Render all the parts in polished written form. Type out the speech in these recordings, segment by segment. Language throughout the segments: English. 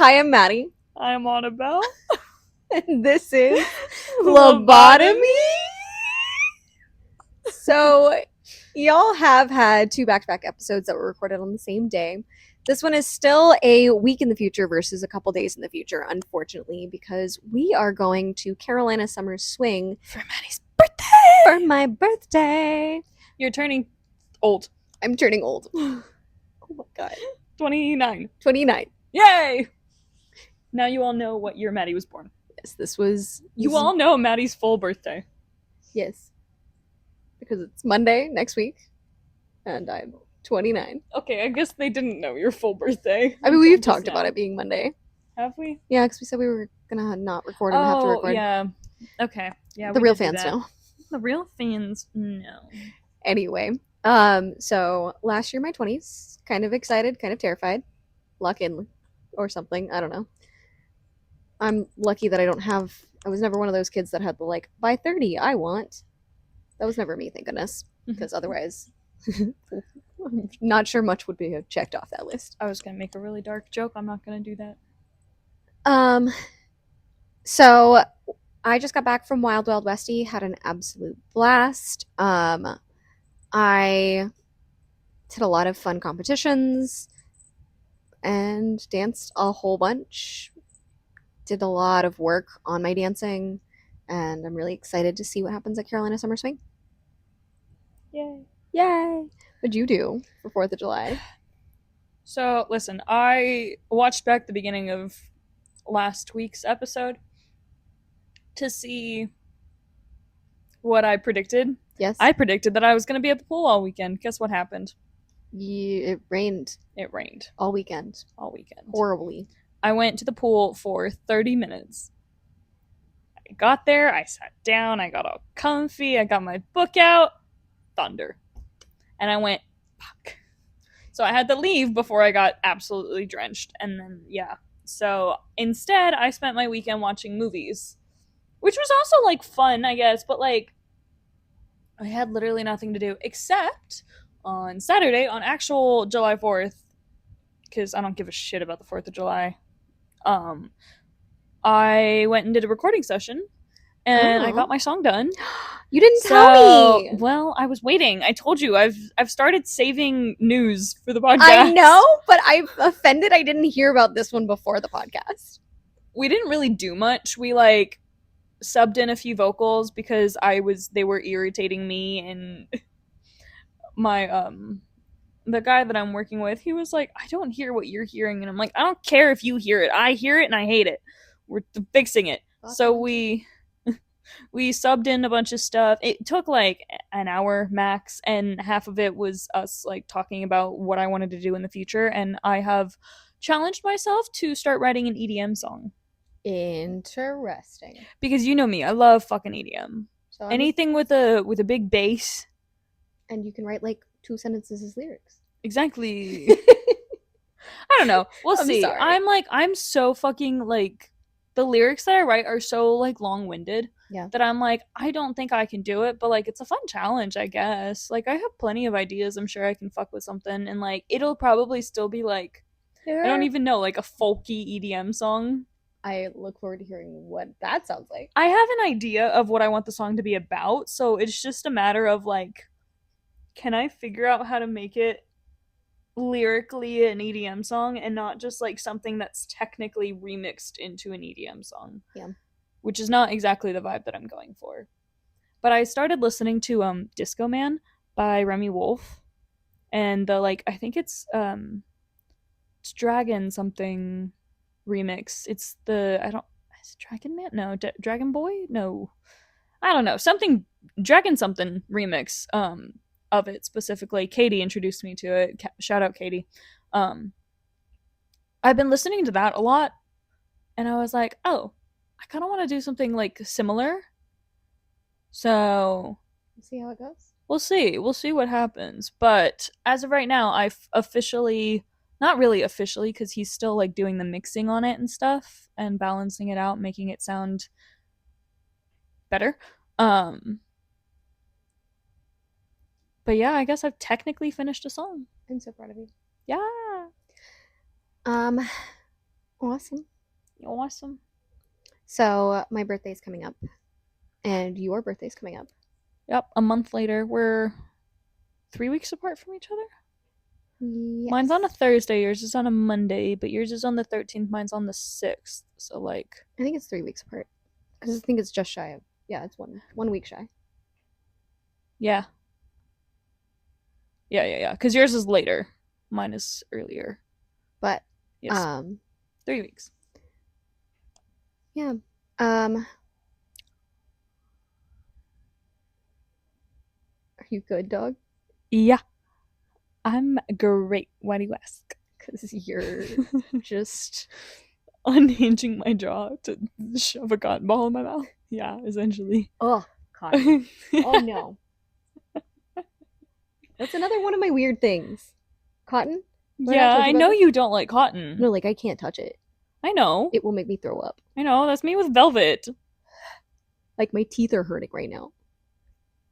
Hi, I'm Maddie. I'm Annabelle. And this is Lobotomy. So, y'all have had 2 back-to-back episodes that were recorded on the same day. This one is still a week in the future versus a couple days in the future, unfortunately, because we are going to Carolina Summer Swing For Maddie's birthday. for my birthday. You're turning old. I'm turning old. Oh my god. 29. 29. Yay! Now you all know what year Maddie was born. Yes, this was... You all know Maddie's full birthday. Yes. Because it's Monday next week, and I'm 29. Okay, I guess they didn't know your full birthday. I mean, we've talked about it being Monday. Have we? Yeah, because we said we were gonna not record and have to record. Yeah. Okay. Yeah. The real fans know. The real fans know. Anyway, so last year my 20s, kind of excited, kind of terrified, luck in or something. I don't know. I'm lucky that I was never one of those kids that had the like by 30 I want. That was never me, thank goodness, because otherwise, I'm not sure much would be checked off that list. I was gonna make a really dark joke. I'm not gonna do that. So I just got back from Wild Wild Westy, had an absolute blast. I did a lot of fun competitions and danced a whole bunch. Did a lot of work on my dancing, and I'm really excited to see what happens at Carolina Summer Swing. Yay. Yay! What'd you do for 4th of July? So, listen, I watched back the beginning of last week's episode to see what I predicted. Yes. I predicted that I was going to be at the pool all weekend. Guess what happened? It rained. It rained. All weekend. Horribly. I went to the pool for 30 minutes. I got there, I sat down, I got all comfy, I got my book out. Thunder. And I went, fuck. So I had to leave before I got absolutely drenched. And then, yeah. So instead, I spent my weekend watching movies, which was also, like, fun, I guess. But, like, I had literally nothing to do except on Saturday, on actual July 4th, because I don't give a shit about the 4th of July. I went and did a recording session, and I got my song done. You didn't tell me. Well, I was waiting. I told you I've started saving news for the podcast. I know, but I'm offended I didn't hear about this one before the podcast. We didn't really do much. We like subbed in a few vocals because they were irritating me, and my the guy that I'm working with, he was like, I don't hear what you're hearing, and I'm like, I don't care if you hear it. I hear it and I hate it. We're fixing it. Awesome. So we subbed in a bunch of stuff. It took like an hour max, and half of it was us like talking about what I wanted to do in the future, and I have challenged myself to start writing an EDM song. Interesting. Because you know me, I love fucking EDM. So anything with a big bass. And you can write like 2 sentences as lyrics. Exactly. I don't know. We'll see. Sorry. I'm so fucking like, the lyrics that I write are so like long-winded that I'm like, I don't think I can do it, but like it's a fun challenge, I guess. Like I have plenty of ideas. I'm sure I can fuck with something, and like it'll probably still be like I don't even know, like a folky EDM song. I look forward to hearing what that sounds like. I have an idea of what I want the song to be about, so it's just a matter of like, can I figure out how to make it lyrically an EDM song and not just like something that's technically remixed into an EDM song. Yeah. Which is not exactly the vibe that I'm going for. But I started listening to Disco Man by Remy Wolf, and the like, I think it's Dragon something remix. It's the is it Dragon Man? No, Dragon Boy? No. I don't know. Something Dragon something remix of it specifically. Katie introduced me to it. Shout out Katie. I've been listening to that a lot, and I was like, oh, I kind of want to do something like similar. So we'll see how it goes. We'll see what happens. But as of right now, I've officially, not really officially, because he's still like doing the mixing on it and stuff and balancing it out, making it sound better. But yeah, I guess I've technically finished a song. I'm so proud of you. Yeah. Awesome. Awesome. So my birthday's coming up, and your birthday's coming up. Yep, a month later. We're 3 weeks apart from each other. Yes. Mine's on a Thursday, yours is on a Monday, but yours is on the 13th, mine's on the 6th. So, like, I think it's 3 weeks apart. Because I think it's just shy of. Yeah, it's 1 week shy. yeah. Yeah. Because yours is later. Mine is earlier. But, Yes. 3 weeks. yeah. Are you good, dog? Yeah. I'm great. Why do you ask? Because you're just. Unhinging my jaw to shove a cotton ball in my mouth. Yeah, essentially. Oh, cotton. Oh, no. That's another one of my weird things. Cotton? Yeah, I know you don't like cotton. No, like, I can't touch it. I know. It will make me throw up. I know. That's me with velvet. Like, my teeth are hurting right now.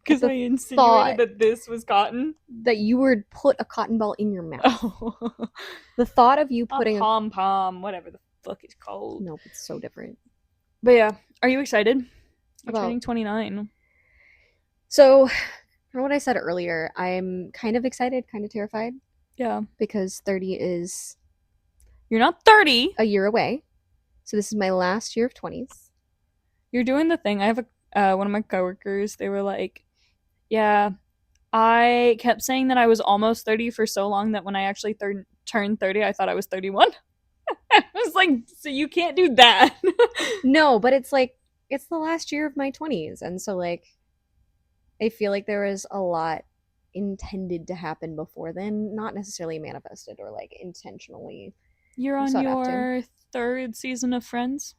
Because I insinuated that this was cotton. That you would put a cotton ball in your mouth. Oh. The thought of you putting a pom-pom, whatever the fuck it's called. Nope, it's so different. But yeah, are you excited? You're About... turning 29. So, from what I said earlier, I'm kind of excited, kind of terrified. Yeah. Because 30 is... You're not 30. A year away. So this is my last year of 20s. You're doing the thing. I have one of my coworkers, they were like, yeah, I kept saying that I was almost 30 for so long that when I actually turned 30, I thought I was 31. I was like, so you can't do that. No, but it's like, it's the last year of my 20s. And so, like, I feel like there was a lot intended to happen before then, not necessarily manifested or, like, intentionally. You're on your third season of Friends.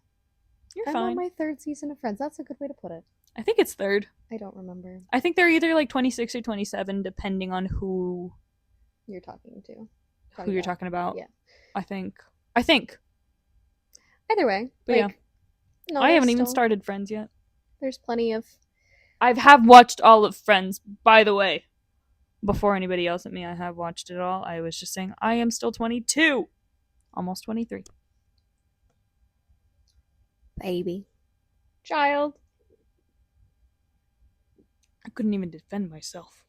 I'm on my third season of Friends. That's a good way to put it. I think it's third. I don't remember. I think they're either like 26 or 27, depending on who you're talking to. Who you're talking about. Yeah. I think. Either way. But like, yeah. No, I haven't even started Friends yet. There's plenty of... I have watched all of Friends, by the way. Before anybody else at me, I have watched it all. I was just saying, I am still 22. Almost 23. Baby. Child. I couldn't even defend myself.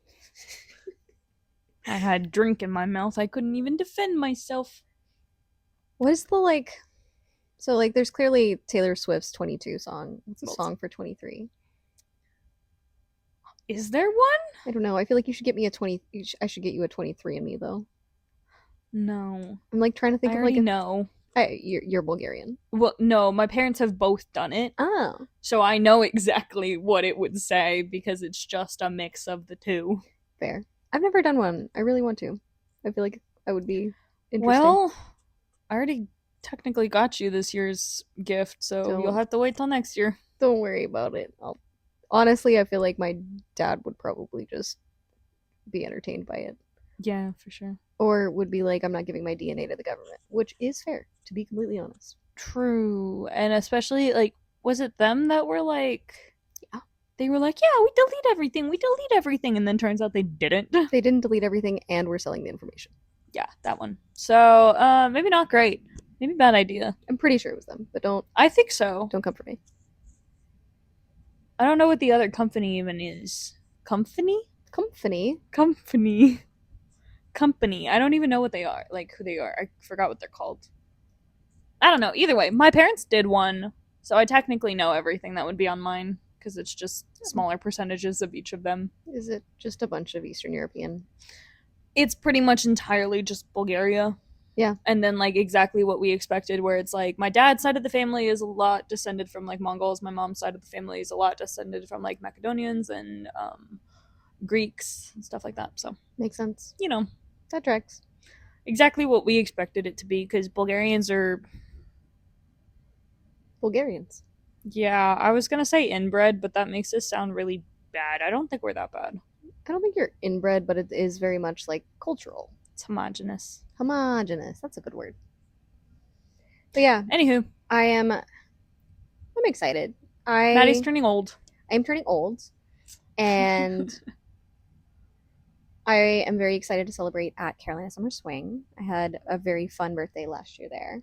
I had drink in my mouth. I couldn't even defend myself. What is the, like... So, like, there's clearly Taylor Swift's 22 song. What's the song for 23? Is there one? I don't know. I feel like you should get me a 20... I should get you a 23 in me, though. No. I'm, like, trying to think of, like... No. You're Bulgarian. Well, no. My parents have both done it. Oh. So I know exactly what it would say because it's just a mix of the two. Fair. I've never done one. I really want to. I feel like I would be interesting. Well, I already technically got you this year's gift, so you'll have to wait till next year. Don't worry about it. Honestly, I feel like my dad would probably just be entertained by it. Yeah, for sure. Or would be like, I'm not giving my DNA to the government, which is fair, to be completely honest. True. And especially, like, was it them that were like... Yeah. They were like, yeah, we delete everything. And then turns out they didn't. They didn't delete everything and were selling the information. Yeah, that one. So, maybe not great. Maybe bad idea. I'm pretty sure it was them, but don't... I think so. Don't come for me. I don't know what the other company even is. Company. I don't even know what they are. Like, who they are. I forgot what they're called. I don't know. Either way, my parents did one, so I technically know everything that would be on mine, because it's just smaller percentages of each of them. Is it just a bunch of Eastern European? It's pretty much entirely just Bulgaria. Yeah. And then, like, exactly what we expected, where it's like, my dad's side of the family is a lot descended from, like, Mongols. My mom's side of the family is a lot descended from, like, Macedonians and Greeks and stuff like that. So makes sense. You know. That tracks. Exactly what we expected it to be, because Bulgarians are... Bulgarians. Yeah, I was going to say inbred, but that makes us sound really bad. I don't think we're that bad. I don't think you're inbred, but it is very much, like, cultural. It's homogenous. That's a good word. But yeah. Anywho. I'm excited. Maddie's turning old. I'm turning old. And I am very excited to celebrate at Carolina Summer Swing. I had a very fun birthday last year there.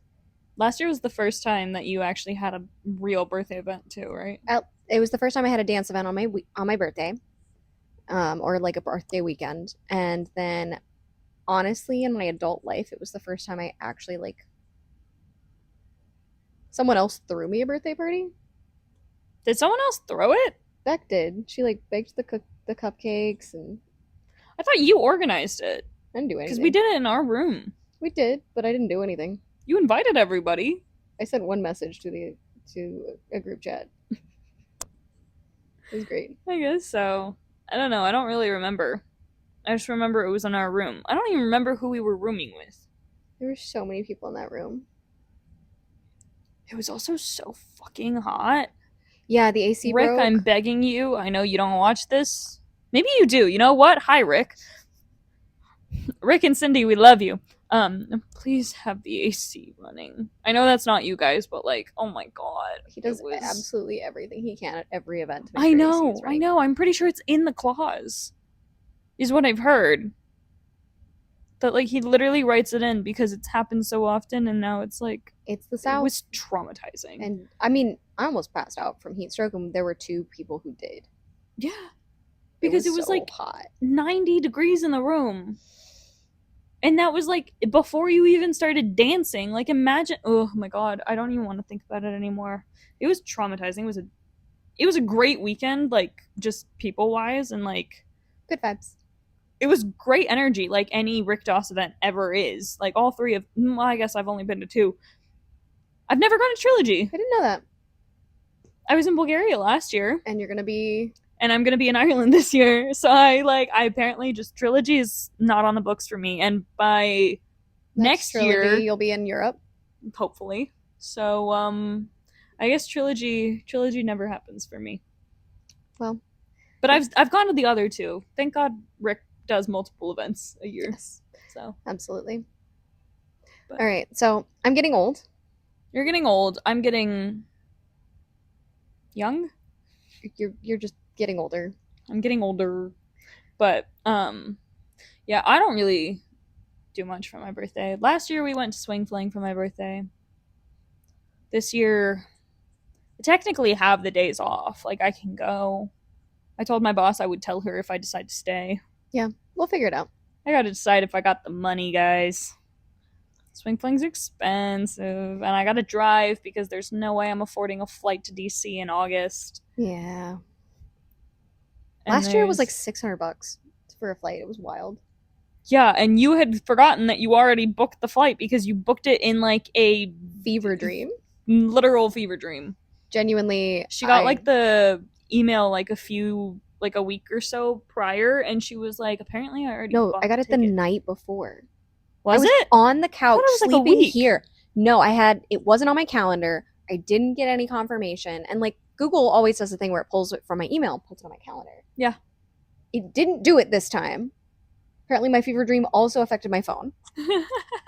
Last year was the first time that you actually had a real birthday event too, right? It was the first time I had a dance event on my birthday, or like a birthday weekend, and then honestly, in my adult life, it was the first time I actually like someone else threw me a birthday party. Did someone else throw it? Beck did. She like baked the cupcakes, and I thought you organized it I didn't do because we anything. did it in our room. We did, but I didn't do anything. You invited everybody. I sent one message to a group chat. It was great. I guess so. I don't know. I don't really remember. I just remember it was in our room. I don't even remember who we were rooming with. There were so many people in that room. It was also so fucking hot. Yeah, the AC Rick, broke. I'm begging you. I know you don't watch this. Maybe you do. You know what? Hi, Rick. Rick and Cindy, we love you. Please have the AC running. I know that's not you guys, but like, oh my god, He does absolutely everything he can at every event to make I sure AC know, is I running. know. I'm pretty sure it's in the clause, is what I've heard. That like he literally writes it in because it's happened so often, and now it's like It's the it South. was traumatizing. And I mean, I almost passed out from heat stroke, and there were 2 people who did. Yeah, because it was so like hot. 90 degrees in the room. And that was like before you even started dancing. Like imagine, oh my god, I don't even want to think about it anymore. It was traumatizing. It was a great weekend, like just people wise, and like Good vibes. it was great energy, like any Rick Doss event ever is. Like all 3 of, well, I guess I've only been to 2. I've never gone to Trilogy. I didn't know that. I was in Bulgaria last year, And you're gonna be. and I'm gonna be in Ireland this year. So I apparently just Trilogy is not on the books for me, and by next Trilogy, year you'll be in Europe. hopefully. So I guess trilogy never happens for me. Well, but I've gone to the other 2. Thank God Rick does multiple events a year. yes, So absolutely. but All right, so I'm getting old. you're getting old. I'm getting young. You're just getting older. I'm getting older. But yeah, I don't really do much for my birthday. Last year we went to Swing Fling for my birthday. This year I technically have the days off. Like I can go. I told my boss I would tell her if I decide to stay. Yeah, we'll figure it out. I gotta decide if I got the money, guys. Swing Fling's expensive, and I gotta drive because there's no way I'm affording a flight to DC in August. Yeah. And Last year it was like $600 for a flight. It was wild. Yeah, and you had forgotten that you already booked the flight because you booked it in like a Fever dream. literal fever dream. Genuinely, She got like the email like a week or so prior, and she was like, apparently I already No, bought I got it the ticket. night before. Was I was it on the couch it was like a sleeping week. here? No, it wasn't on my calendar. I didn't get any confirmation. And like Google always does the thing where it pulls it from my email, puts it on my calendar. Yeah. It didn't do it this time. Apparently my fever dream also affected my phone.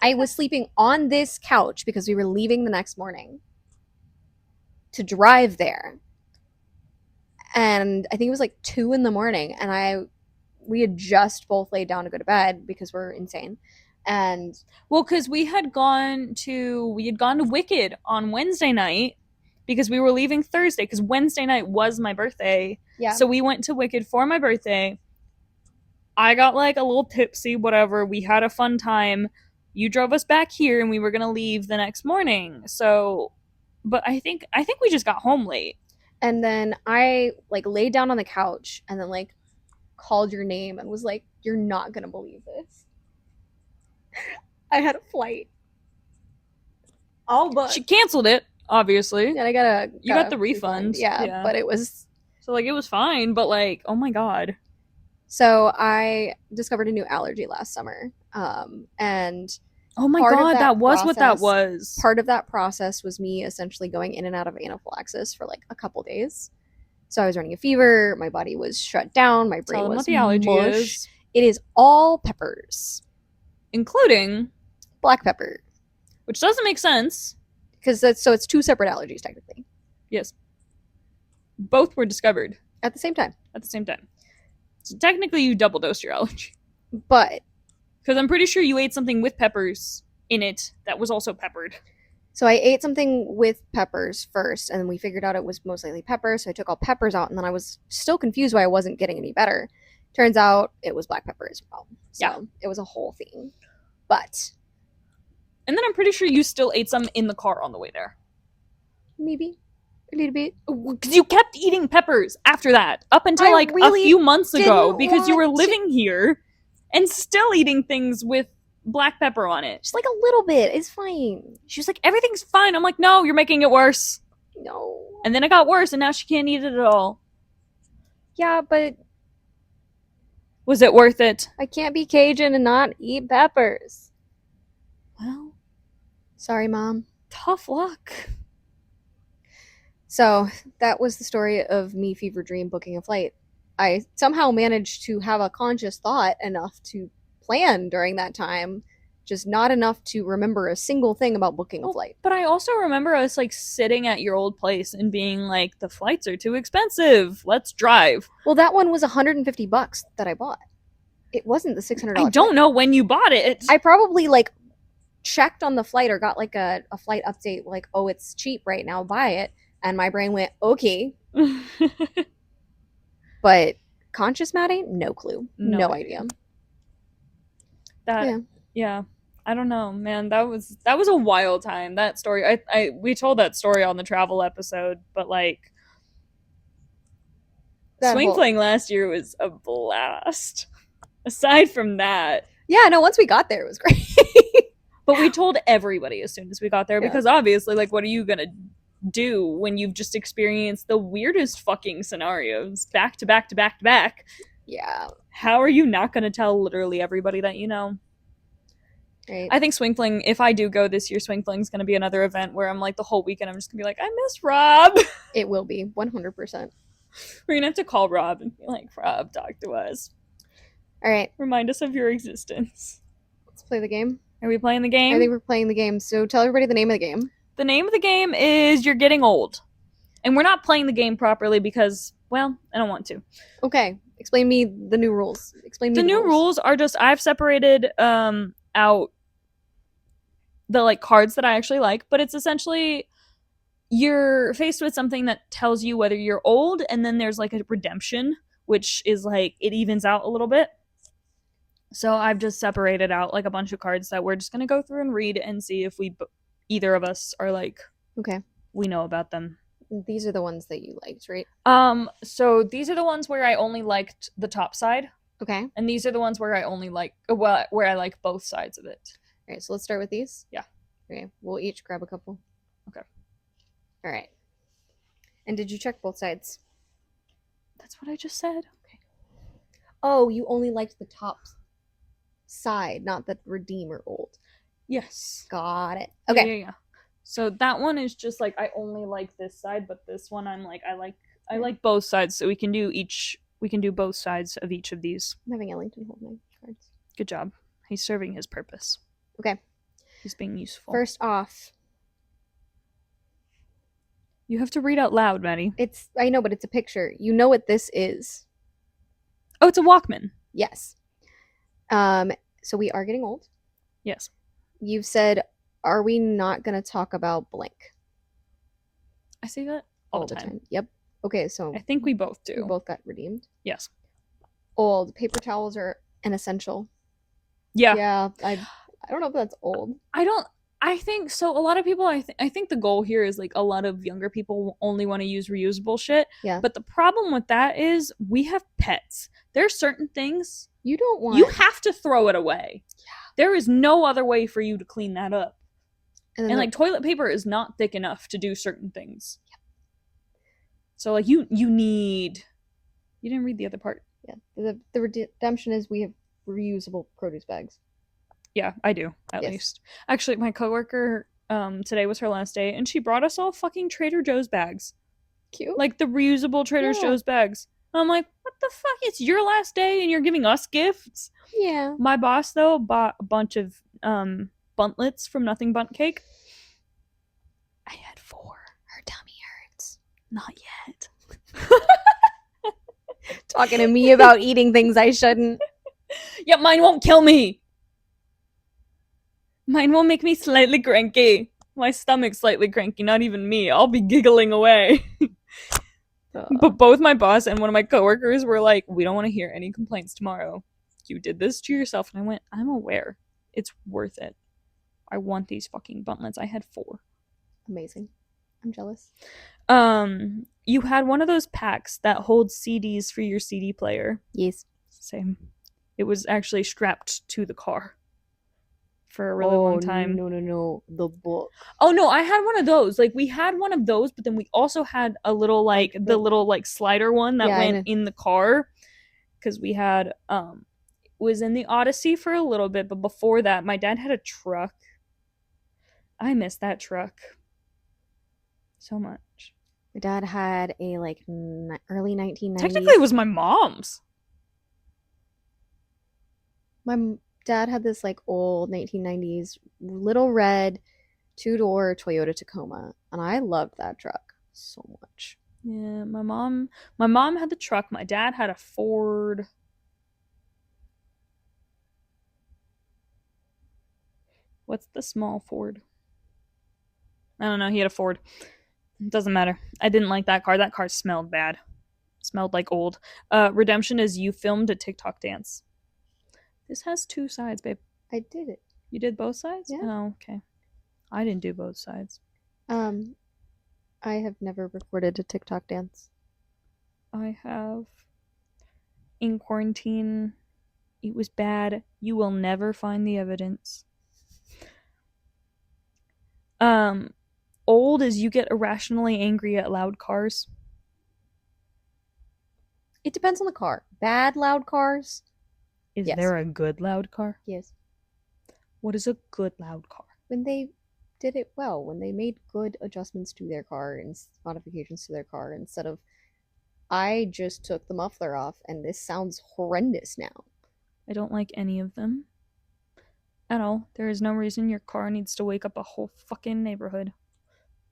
I was sleeping on this couch because we were leaving the next morning to drive there. And I think it was like 2 in the morning, and we had just both laid down to go to bed because we're insane. And well, because we had gone to Wicked on Wednesday night because we were leaving Thursday because Wednesday night was my birthday. yeah, So we went to Wicked for my birthday. I got like a little tipsy, whatever. We had a fun time. You drove us back here, and we were gonna leave the next morning. So, but I think we just got home late. and then I like laid down on the couch and then like called your name and was like, "You're not gonna believe this." I had a flight. All but She canceled it, obviously. and I got the refund. Yeah, but it was so like it was fine, but like, oh my god. So I discovered a new allergy last summer. And oh my god, that was what that was. Part of that process was me essentially going in and out of anaphylaxis for like a couple days. So I was running a fever, my body was shut down, my brain was what the allergy mush. is. It is all peppers, including black pepper, which doesn't make sense because it's 2 separate allergies technically. Yes, both were discovered at the same time. So technically, you double dosed your allergy. But because I'm pretty sure you ate something with peppers in it that was also peppered. So I ate something with peppers first, and we figured out it was most likely peppers. So I took all peppers out, and then I was still confused why I wasn't getting any better. Turns out it was black pepper as well. So Yeah. it was a whole thing. But And then I'm pretty sure you still ate some in the car on the way there. maybe a little bit. Because you kept eating peppers after that, up until I like really a few months ago, didn't because you were want to- living here and still eating things with black pepper on it. Just like a little bit. It's fine. She was like, everything's fine. I'm like, no, you're making it worse. No. And then it got worse, and now she can't eat it at all. Yeah, but Was it worth it? I can't be Cajun and not eat peppers. Well, Sorry, Mom. tough luck. So that was the story of me fever dream booking a flight. I somehow managed to have a conscious thought enough to plan during that time, just not enough to remember a single thing about booking a flight. But I also remember us like sitting at your old place and being like, the flights are too expensive. Let's drive. Well, that one was $150 that I bought. It wasn't the $600. I don't know when you bought it. I probably like checked on the flight or got like a flight update like, oh, it's cheap right now, buy it. And my brain went, okay. But conscious Maddie, no clue. No idea. That yeah. I don't know, man. That was a wild time. That story. We told that story on the travel episode, but like swing fling last year was a blast. Aside from that. Yeah, no, once we got there it was great. But we told everybody as soon as we got there because obviously, like, what are you gonna do when you've just experienced the weirdest fucking scenarios back to back to back to back? Yeah. How are you not gonna tell literally everybody that you know? Right. I think swing fling, if I do go this year, swing fling is gonna be another event where I'm like the whole weekend I'm just gonna be like, I miss Rob. It will be 100%. We're gonna have to call Rob and be like, Rob, talk to us. All right. Remind us of your existence. Let's play the game. Are we playing the game? I think we're playing the game. So tell everybody the name of the game. The name of the game is You're Getting Old. And we're not playing the game properly because, well, I don't want to. Okay. Explain me the new rules. Explain me the new rules are just I've separated out the like cards that I actually like, but it's essentially you're faced with something that tells you whether you're old, and then there's like a redemption, which is like it evens out a little bit. So I've just separated out like a bunch of cards that we're just going to go through and read and see if either of us are like, okay, we know about them. These are the ones that you liked, right? So these are the ones where I only liked the top side. Okay. And these are the ones where I only like, well, where I like both sides of it. All right, so let's start with these. Yeah. Okay, we'll each grab a couple. Okay. All right. And did you check both sides? That's what I just said. Okay. Oh, you only liked the top side, not the redeemer old. Yes. Got it. Okay. Yeah. So that one is just like I only like this side, but this one I'm like I like both sides, so we can do both sides of each of these. I'm having Ellington hold my cards. Good job. He's serving his purpose. Okay. He's being useful. First off, you have to read out loud, Maddie. I know, but it's a picture. You know what this is. Oh, it's a Walkman. Yes. So we are getting old. Yes. You've said, are we not going to talk about blank? I say that all the time. Yep. Okay, so I think we both do. We both got redeemed. Yes. Old. Paper towels are an essential. Yeah. Yeah. I don't know if that's old. I think so. A lot of people, I think the goal here is like a lot of younger people only want to use reusable shit. Yeah. But the problem with that is we have pets. There's certain things you don't want. You have to throw it away. Yeah. There is no other way for you to clean that up. And like toilet paper is not thick enough to do certain things. Yep. So like you didn't read the other part. Yeah. The redemption is we have reusable produce bags. Yeah, I do, at least. Actually, my coworker, today was her last day, and she brought us all fucking Trader Joe's bags. Cute. Like the reusable Trader Joe's bags. And I'm like, what the fuck? It's your last day and you're giving us gifts? Yeah. My boss, though, bought a bunch of buntlets from Nothing Bunt Cake. I had 4. Her tummy hurts. Not yet. Talking to me about eating things I shouldn't. Yeah, mine won't kill me. Mine will make me slightly cranky. My stomach's slightly cranky, not even me. I'll be giggling away. But both my boss and one of my coworkers were like, we don't want to hear any complaints tomorrow. You did this to yourself. And I went, I'm aware. It's worth it. I want these fucking buntlets. I had 4. Amazing. I'm jealous. You had one of those packs that holds CDs for your CD player. Yes. Same. It was actually strapped to the car for a really long time. No. The book. Oh no, I had one of those. Like we had one of those, but then we also had a little like the little like slider one that went in the car, because we had was in the Odyssey for a little bit, but before that my dad had a truck. I miss that truck so much. My dad had a like early 1990s. Technically it was my mom's. My dad had this like old 1990s little red 2-door Toyota Tacoma, and I loved that truck so much. Yeah, my mom had the truck. My dad had a Ford. What's the small Ford? I don't know. He had a Ford. It doesn't matter. I didn't like that car. That car smelled bad. It smelled like old. Redemption is you filmed a TikTok dance. This has 2 sides, babe. I did it. You did both sides? Yeah. Oh, okay. I didn't do both sides. I have never recorded a TikTok dance. I have. In quarantine, it was bad. You will never find the evidence. Old is you get irrationally angry at loud cars. It depends on the car. Bad loud cars. Is there a good loud car? Yes. What is a good loud car? When they did it well, when they made good adjustments to their car and modifications to their car, instead of, I just took the muffler off and this sounds horrendous now. I don't like any of them at all. There is no reason your car needs to wake up a whole fucking neighborhood.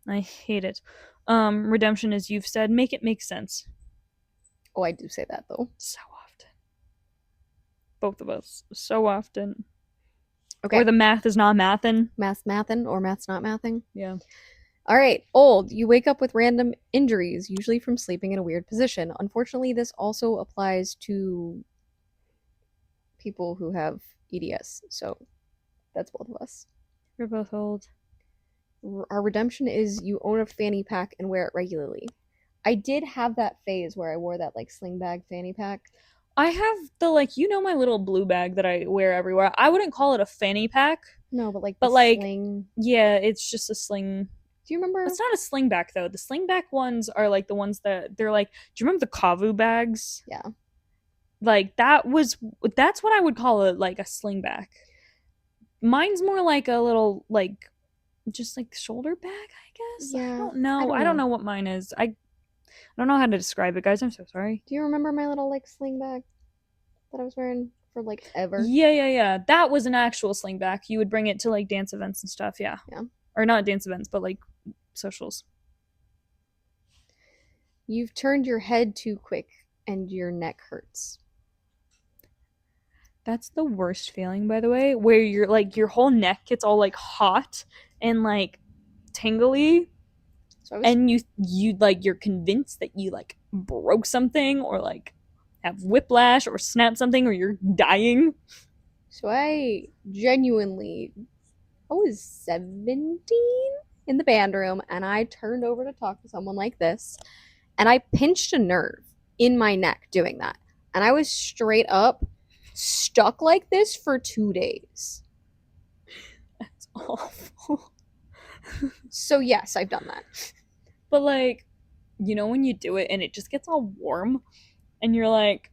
I hate it. Redemption, as you've said, make it make sense. Oh, I do say that though. So often. Both of us. So often. Okay. Or the math is not mathin'. Math's mathin' or math's not mathing. Yeah. All right. Old. You wake up with random injuries, usually from sleeping in a weird position. Unfortunately, this also applies to people who have EDS. So that's both of us. We're both old. Our redemption is you own a fanny pack and wear it regularly. I did have that phase where I wore that like sling bag fanny pack. I have the like, you know, my little blue bag that I wear everywhere. I wouldn't call it a fanny pack. No, but like sling. Yeah, it's just a sling. Do you remember? It's not a sling back though. The sling back ones are like the ones that they're like. Do you remember the Kavu bags? Yeah. Like that's what I would call it, like a sling back. Mine's more like a little like, just like shoulder bag, I guess. Yeah. I don't know what mine is. I don't know how to describe it, guys. I'm so sorry. Do you remember my little like sling bag that I was wearing for like ever? Yeah. That was an actual sling back. You would bring it to like dance events and stuff. Yeah. Or not dance events, but like socials. You've turned your head too quick and your neck hurts. That's the worst feeling, by the way, where you're like your whole neck gets all like hot and like tingly. And you like you're convinced that you like broke something or like have whiplash or snapped something or you're dying. So I was 17 in the band room and I turned over to talk to someone like this and I pinched a nerve in my neck doing that. And I was straight up stuck like this for 2 days. That's awful. So yes, I've done that. But like, you know when you do it and it just gets all warm and you're like,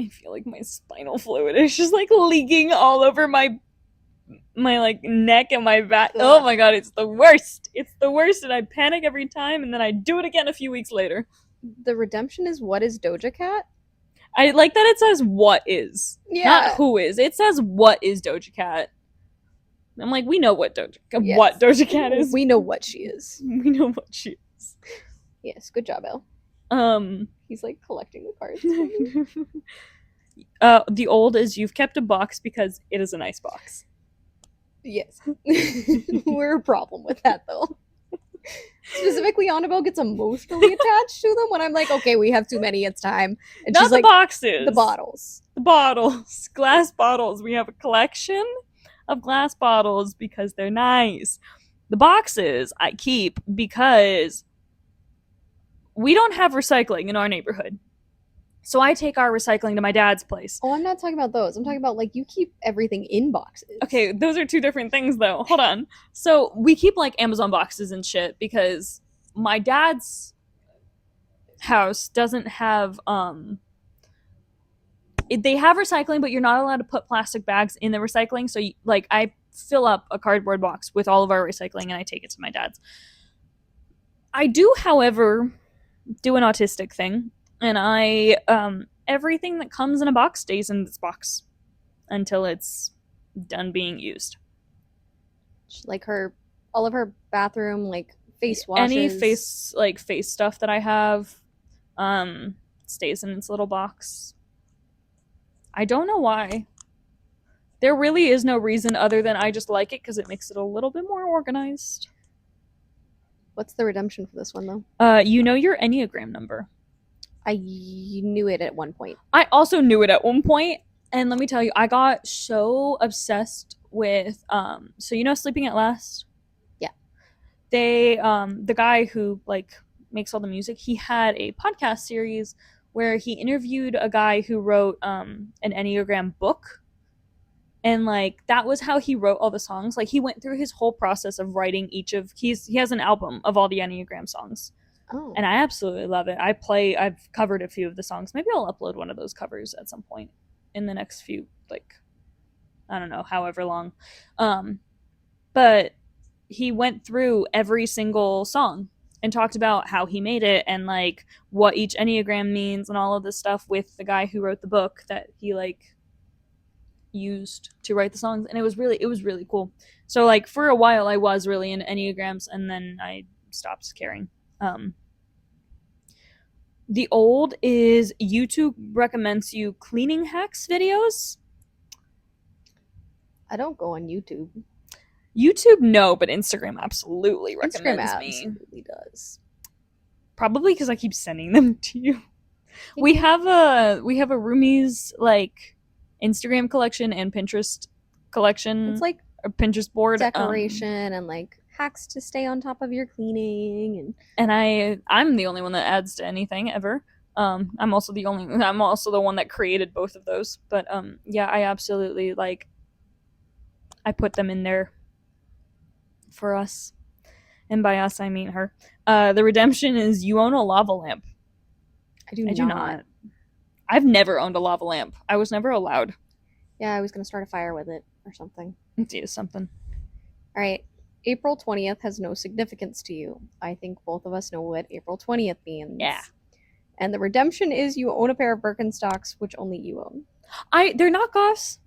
I feel like my spinal fluid is just like leaking all over my like neck and my back. Ugh. Oh my god, it's the worst. It's the worst and I panic every time and then I do it again a few weeks later. The redemption is what is Doja Cat? I like that it says what is. Yeah. Not who is. It says what is Doja Cat. I'm like, we know what Doja Cat is. We know what she is. We know what she is. Yes, good job, Elle. He's like collecting the cards. The old is you've kept a box because it is a nice box. Yes. We're a problem with that though. Specifically, Annabelle gets emotionally attached to them when I'm like, okay, we have too many, it's time. And Not she's the like, the boxes. bottles. The bottles. Glass bottles. We have a collection of glass bottles because they're nice. The boxes I keep because we don't have recycling in our neighborhood. So I take our recycling to my dad's place. Oh, I'm not talking about those. I'm talking about like you keep everything in boxes. Okay, those are two different things though. Hold on. So we keep like Amazon boxes and shit because my dad's house doesn't have they have recycling, but you're not allowed to put plastic bags in the recycling. So like I fill up a cardboard box with all of our recycling and I take it to my dad's. I do, however, do an autistic thing, and I everything that comes in a box stays in this box until it's done being used. Like all of her bathroom, like face washes. Any face stuff that I have stays in its little box. I don't know why. There really is no reason other than I just like it because it makes it a little bit more organized. What's the redemption for this one though? You know your Enneagram number. I knew it at one point. I also knew it at one point, and let me tell you, I got so obsessed with so you know Sleeping at Last? Yeah. They the guy who like makes all the music, he had a podcast series where he interviewed a guy who wrote an Enneagram book. And like that was how he wrote all the songs. Like he went through his whole process of writing each of he has an album of all the Enneagram songs. Oh. And I absolutely love it. I've covered a few of the songs. Maybe I'll upload one of those covers at some point in the next few, like, I don't know, however long. But he went through every single song and talked about how he made it and like what each Enneagram means and all of this stuff with the guy who wrote the book that he like used to write the songs. And it was really cool. So like for a while I was really into Enneagrams and then I stopped caring. The old is YouTube recommends you cleaning hacks videos. I don't go on YouTube. YouTube, no, but Instagram absolutely recommends Instagram me. absolutely does. Probably because I keep sending them to you. We have a roomies like Instagram collection and Pinterest collection. It's like a Pinterest board decoration and like hacks to stay on top of your cleaning and I'm the only one that adds to anything ever. I'm also the one that created both of those. But yeah, I absolutely like I put them in there for us. And by us I mean her. The redemption is you own a lava lamp. I do not. I've never owned a lava lamp. I was never allowed. Yeah, I was gonna start a fire with it or something. It's something. All right. April 20th has no significance to you. I think both of us know what April 20th means. Yeah. And the redemption is you own a pair of Birkenstocks, which only you own. They're knockoffs.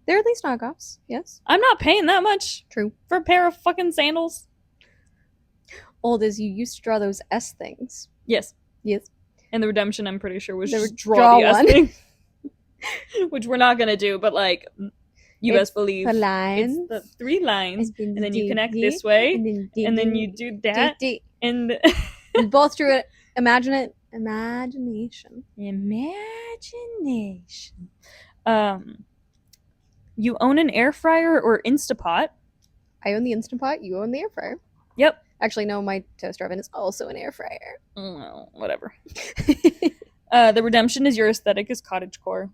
They're at least knockoffs, yes. I'm not paying that much. True. For a pair of fucking sandals. Old as you used to draw those S things. Yes. Yes. And the redemption, I'm pretty sure, was They just would draw the draw S one. thing. Which we're not going to do, but like, you best believe. The lines. It's the 3 lines. And then you connect this this way. And then you do that. And we both drew it. Imagination. Imagination. You own an air fryer or Instapot. I own the Instant Pot. You own the air fryer. Yep. Actually, no, my toaster oven is also an air fryer. Well, whatever. The redemption is your aesthetic is cottagecore,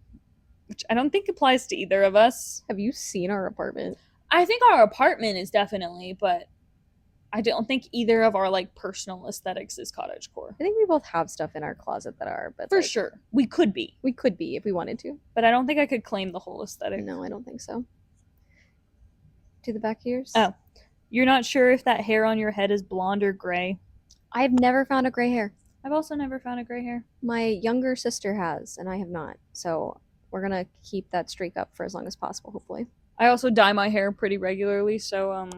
which I don't think applies to either of us. Have you seen our apartment? I think our apartment is definitely, but I don't think either of our like personal aesthetics is cottagecore. I think we both have stuff in our closet that are, but for like, sure we could be. We could be if we wanted to, but I don't think I could claim the whole aesthetic. No, I don't think so. To the back ears. Oh, you're not sure if that hair on your head is blonde or gray. I've never found a gray hair. I've also never found a gray hair. My younger sister has, and I have not. So we're gonna keep that streak up for as long as possible, hopefully. I also dye my hair pretty regularly, so I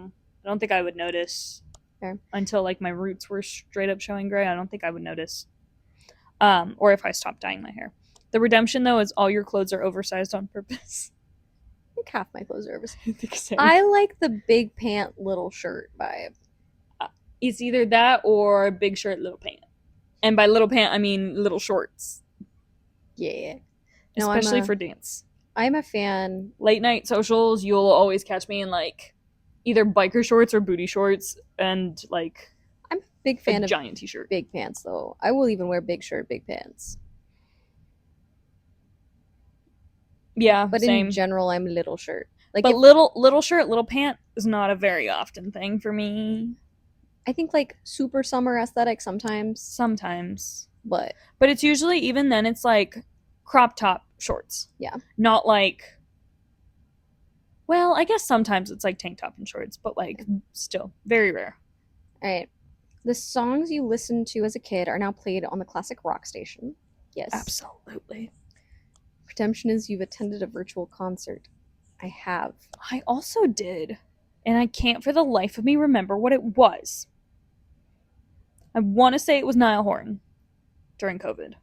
don't think I would notice. Fair. Until like my roots were straight up showing gray. I don't think I would notice. Or if I stopped dyeing my hair. The redemption though is all your clothes are oversized on purpose. think half my clothes are oversized. I think so. I like the big pant, little shirt vibe. It's either that or big shirt, little pant. And by little pant, I mean little shorts. Yeah. No, Especially for dance. I'm a fan. Late night socials, you'll always catch me in like either biker shorts or booty shorts and like I'm a big a fan of giant t-shirt. big pants, though. I will even wear big shirt, big pants. Yeah, But same. in general, I'm little shirt. Like, But if, little shirt, little pant is not a very often thing for me. I think like super summer aesthetic sometimes, Sometimes. but But it's usually, even then, it's like crop top shorts. yeah. Not like, well, I guess sometimes it's like tank top and shorts, but like still very rare. All right. The songs you listened to as a kid are now played on the classic rock station. Yes. Absolutely. Redemption is you've attended a virtual concert. I have. I also did. And I can't for the life of me remember what it was. I want to say it was Niall Horan during COVID.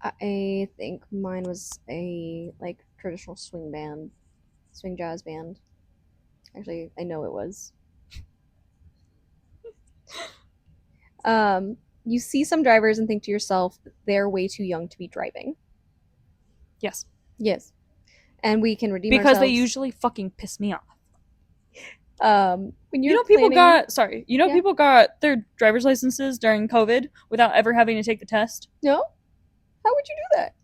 I think mine was a like traditional swing jazz band. Actually, I know it was. You see some drivers and think to yourself, they're way too young to be driving. Yes. Yes. And we can redeem Because ourselves. they usually fucking piss me off. When you're people planning... got people got their driver's licenses during COVID without ever having to take the test? No? How would you do that?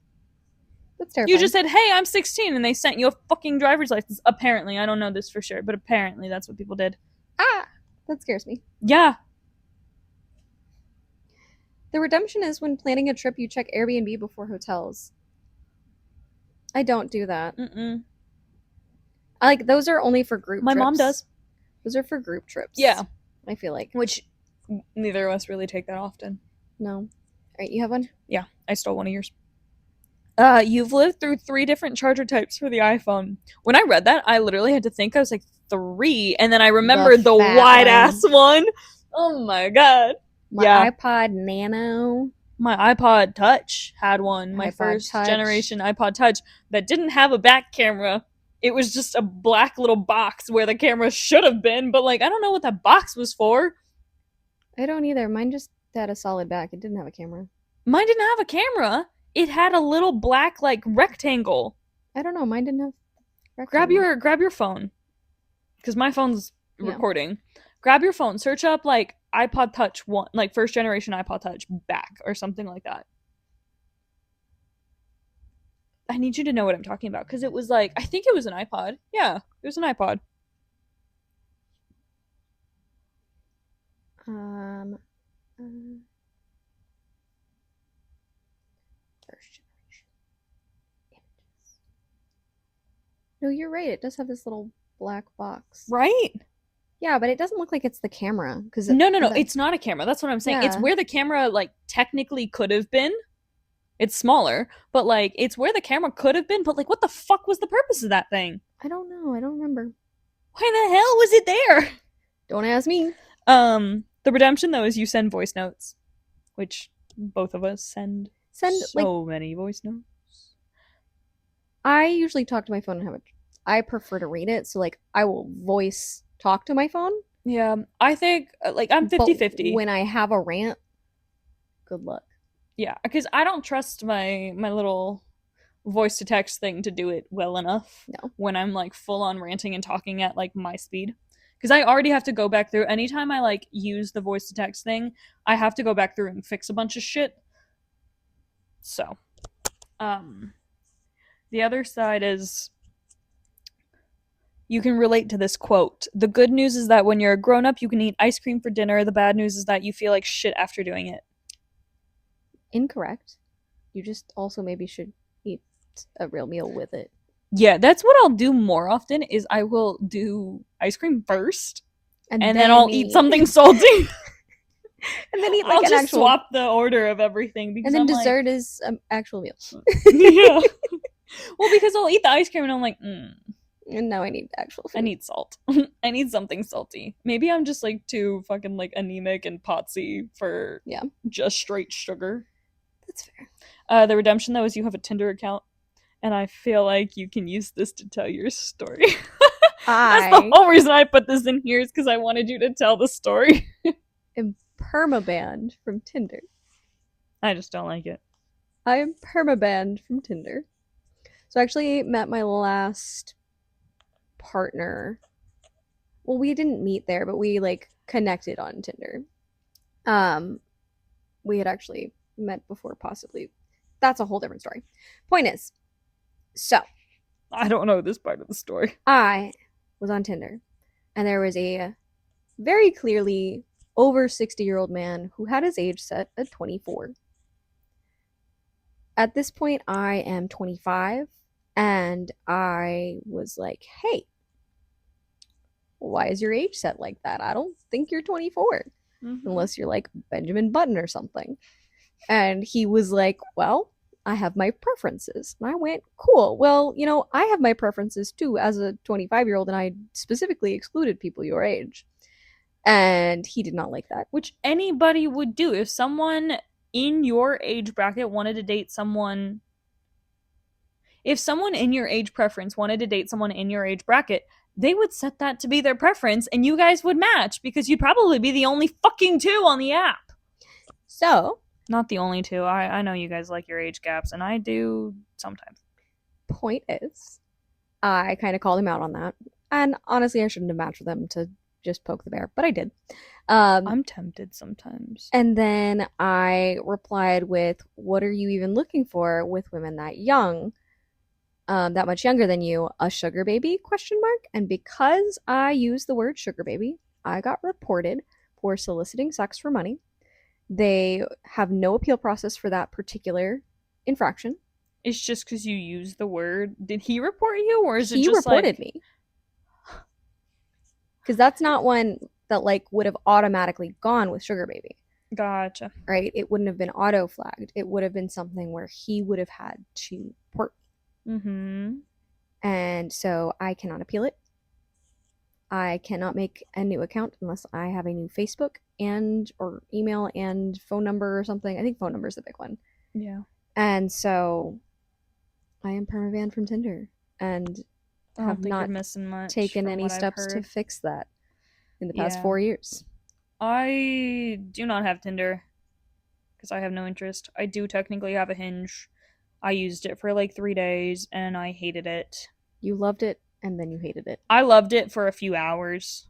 That's terrifying. You just said, hey, I'm 16, and they sent you a fucking driver's license. Apparently. I don't know this for sure, but apparently that's what people did. Ah! That scares me. Yeah. The redemption is when planning a trip, you check Airbnb before hotels. I don't do that. Mm-mm. Those are only for group trips. My mom does. Those are for group trips. Yeah. I feel like. Which neither of us really take that often. No. All right, you have one? Yeah, I stole one of yours. You've lived through 3 different charger types for the iPhone. When I read that, I literally had to think. I was like, 3, and then I remembered the wide-ass one. Oh my god. My iPod Nano. My iPod Touch had one. My first generation iPod Touch that didn't have a back camera. It was just a black little box where the camera should have been, but like I don't know what that box was for. I don't either. Mine just had a solid back. It didn't have a camera. Mine didn't have a camera. It had a little black like rectangle. I don't know. Mine didn't have rectangle. Grab your phone. Because my phone's recording. Grab your phone. Search up like iPod Touch 1, like first generation iPod Touch back or something like that. I need you to know what I'm talking about because it was like, I think it was an iPod. Yeah, it was an iPod. First generation images. No, you're right. It does have this little black box. Right? Yeah, but it doesn't look like it's the camera. No, it's not a camera. That's what I'm saying. Yeah. It's where the camera like technically could have been. It's smaller, but like it's where the camera could have been. But like, what the fuck was the purpose of that thing? I don't know. I don't remember. Why the hell was it there? Don't ask me. The redemption though is you send voice notes, which both of us send so many voice notes. I usually talk to my phone and have it. I prefer to read it, so like I will voice talk to my phone. Yeah, I think like I'm 50-50. When I have a rant, good luck. Yeah, because I don't trust my little voice to text thing to do it well enough. No. When I'm like full on ranting and talking at like my speed. Because I already have to go back through. Anytime I like use the voice to text thing, I have to go back through and fix a bunch of shit. So, the other side is you can relate to this quote. The good news is that when you're a grown-up, you can eat ice cream for dinner. The bad news is that you feel like shit after doing it. Incorrect. You just also maybe should eat a real meal with it. Yeah, that's what I'll do more often is I will do ice cream first and then I'll eat something salty. And then eat like I'll just swap the order of everything because and then dessert is an actual meal. Yeah. Well, because I'll eat the ice cream and I'm like, and now I need actual food. I need salt. I need something salty. Maybe I'm just like too fucking like anemic and potsy for just straight sugar. That's fair. The redemption though is you have a Tinder account And I feel like you can use this to tell your story. That's the I whole reason I put this in here, is because I wanted you to tell the story. am perma-banned from Tinder. I just don't like it. I am perma-banned from Tinder. So I actually met my last partner. Well, we didn't meet there, but we like connected on Tinder. We had actually met before, possibly. That's a whole different story. Point is, so I don't know this part of the story. I was on Tinder, and there was a very clearly over 60-year-old man who had his age set at 24. At this point, I am 25, and I was like, hey, why is your age set like that? I don't think you're 24, unless you're like Benjamin Button or something. And he was like, well, I have my preferences. And I went, cool. Well, I have my preferences too as a 25-year-old, and I specifically excluded people your age. And he did not like that. Which anybody would do. If someone in your age bracket wanted to date someone, if someone in your age preference wanted to date someone in your age bracket, they would set that to be their preference, and you guys would match, because you'd probably be the only fucking two on the app. So, not the only two. I know you guys like your age gaps, and I do sometimes. Point is, I kind of called him out on that. And honestly, I shouldn't have matched with him to just poke the bear, but I did. I'm tempted sometimes. And then I replied with, what are you even looking for with women that young? That much younger than you, a sugar baby? ? And because I used the word sugar baby, I got reported for soliciting sex for money. They have no appeal process for that particular infraction. It's just because you used the word. Did he report you, or is it He just reported me? Because that's not one that like would have automatically gone with sugar baby. Gotcha. Right? It wouldn't have been auto flagged. It would have been something where he would have had to report me. And so I cannot appeal it. I cannot make a new account unless I have a new Facebook and or email and phone number or something. I think phone number is the big one. Yeah. And so I am perma-banned from Tinder and have not taken any steps to fix that in the past 4 years. I do not have Tinder because I have no interest. I do technically have a Hinge. I used it for like 3 days and I hated it. You loved it and then you hated it. I loved it for a few hours.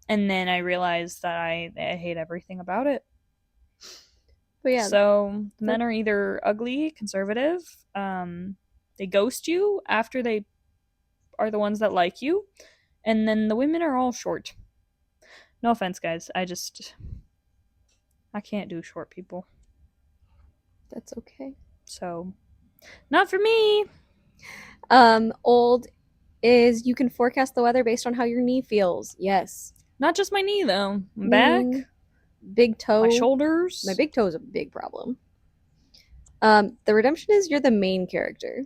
And then I realized that I hate everything about it. But yeah. So men are either ugly, conservative, they ghost you after they are the ones that like you, and then the women are all short. No offense, guys. I can't do short people. That's okay. So, not for me. Old is you can forecast the weather based on how your knee feels. Yes. Not just my knee, though. Back. Big toe. My shoulders. My big toe is a big problem. The redemption is you're the main character.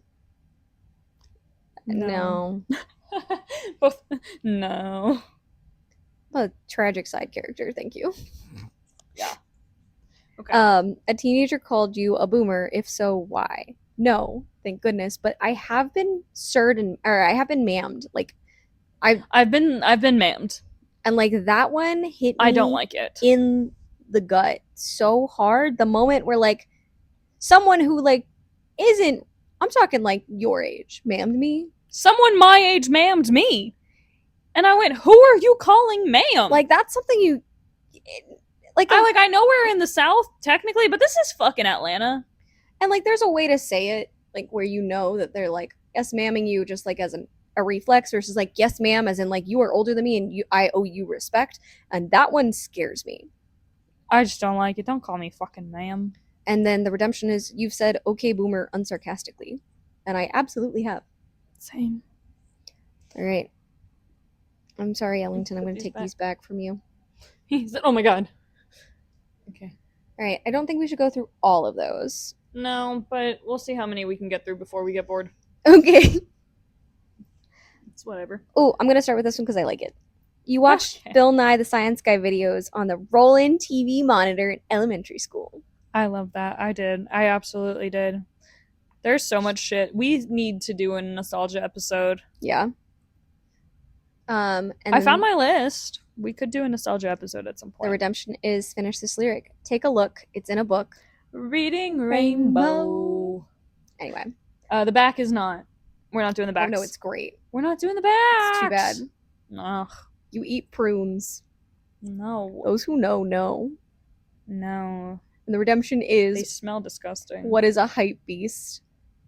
No. Both. No. A tragic side character, thank you. Yeah. Okay. A teenager called you a boomer. If so, why? No, thank goodness. But I have been I have been mammed. Like, I've been mammed. And like that one hit me. I don't like it. In the gut so hard. The moment where like someone who like isn't, I'm talking like your age, mammed me. Someone my age mammed me. And I went, who are you calling ma'am? Like, that's something you... I know we're in the South, technically, but this is fucking Atlanta. And, like, there's a way to say it, like, where you know that they're, like, yes, ma'aming you just, like, as a reflex versus, like, yes, ma'am, as in, like, you are older than me and I owe you respect. And that one scares me. I just don't like it. Don't call me fucking ma'am. And then the redemption is you've said, okay, boomer, unsarcastically. And I absolutely have. Same. All right. I'm sorry, Ellington. I'm going to take these back from you. He said, oh my god. Okay. All right. I don't think we should go through all of those. No, but we'll see how many we can get through before we get bored. Okay. It's whatever. Oh, I'm going to start with this one because I like it. You watched Bill Nye the Science Guy videos on the roll-in TV monitor in elementary school. I love that. I did. I absolutely did. There's so much shit. We need to do a nostalgia episode. Yeah. And I found then my list. We could do a nostalgia episode at some the point. redemption is finish this lyric. Take a look. It's in a book. Reading Rainbow. Rainbow. Anyway. The back is not. We're not doing the Oh backs. no, it's great. We're not doing the backs. It's too bad. Ugh. You eat prunes. No. Those who know, know. No. And the redemption They is smell disgusting. what is a hype beast?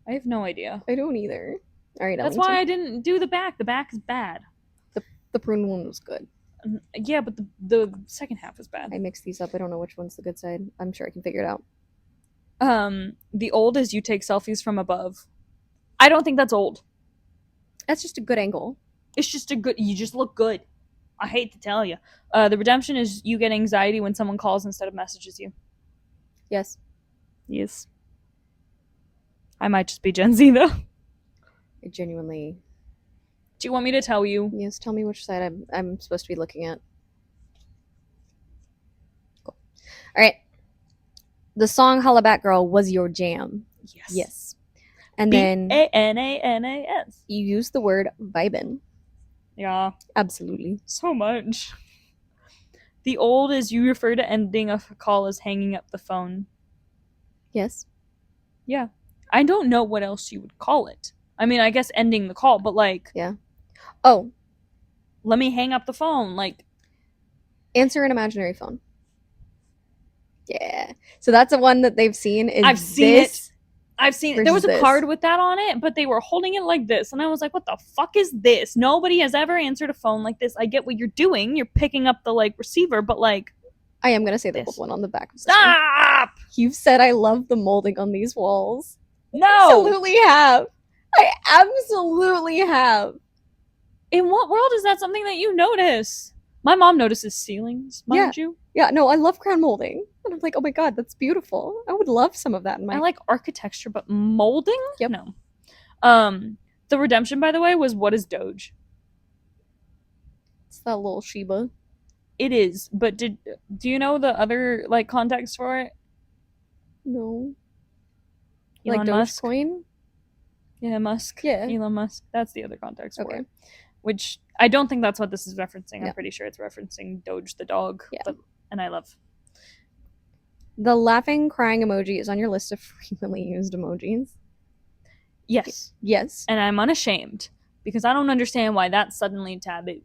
I have no idea. I don't either. All right, That's Ellington. why I didn't do the back. The back is bad. The prune one was good. Yeah, but the second half is bad. I mixed these up. I don't know which one's the good side. I'm sure I can figure it out. The old is you take selfies from above. I don't think that's old. That's just a good angle. It's just you just look good. I hate to tell you. The redemption is you get anxiety when someone calls instead of messages you. Yes. Yes. I might just be Gen Z though. I genuinely. Do you want me to tell you? Yes, tell me which side I'm supposed to be looking at. Cool. All right. The song Holla Back Girl was your jam. Yes. Yes. And then Bananas. you use the word vibin. Yeah. Absolutely. So much. The old is you refer to ending a call as hanging up the phone. Yes. Yeah. I don't know what else you would call it. I mean, I guess ending the call, but like, Yeah. Oh, let me hang up the phone. Like, answer an imaginary phone. Yeah. So that's the one that they've seen. Is I've seen this it. I've seen it. There was a versus card this. with that on it, but they were holding it like this. And I was like, what the fuck is this? Nobody has ever answered a phone like this. I get what you're doing. You're picking up the like receiver, but like, I am going to say the this. old one on the back of this one. stop! You've said I love the molding on these walls. No! Absolutely have. I absolutely have. In what world is that something that you notice? My mom notices ceilings, mind you. Yeah, no, I love crown molding. And I'm like, oh my god, that's beautiful. I would love some of that in my I like architecture, but molding? Yep. No. The redemption, by the way, was what is Doge? It's that little Sheba. It is, but do you know the other like context for it? No. Elon like Musk? Dogecoin? Yeah, Musk. Yeah. Elon Musk. That's the other context for Okay. it. Which I don't think that's what this is referencing. No. I'm pretty sure it's referencing Doge the dog. Yeah. And I love. The laughing, crying emoji is on your list of frequently used emojis. Yes. Yes. And I'm unashamed because I don't understand why that's suddenly taboo.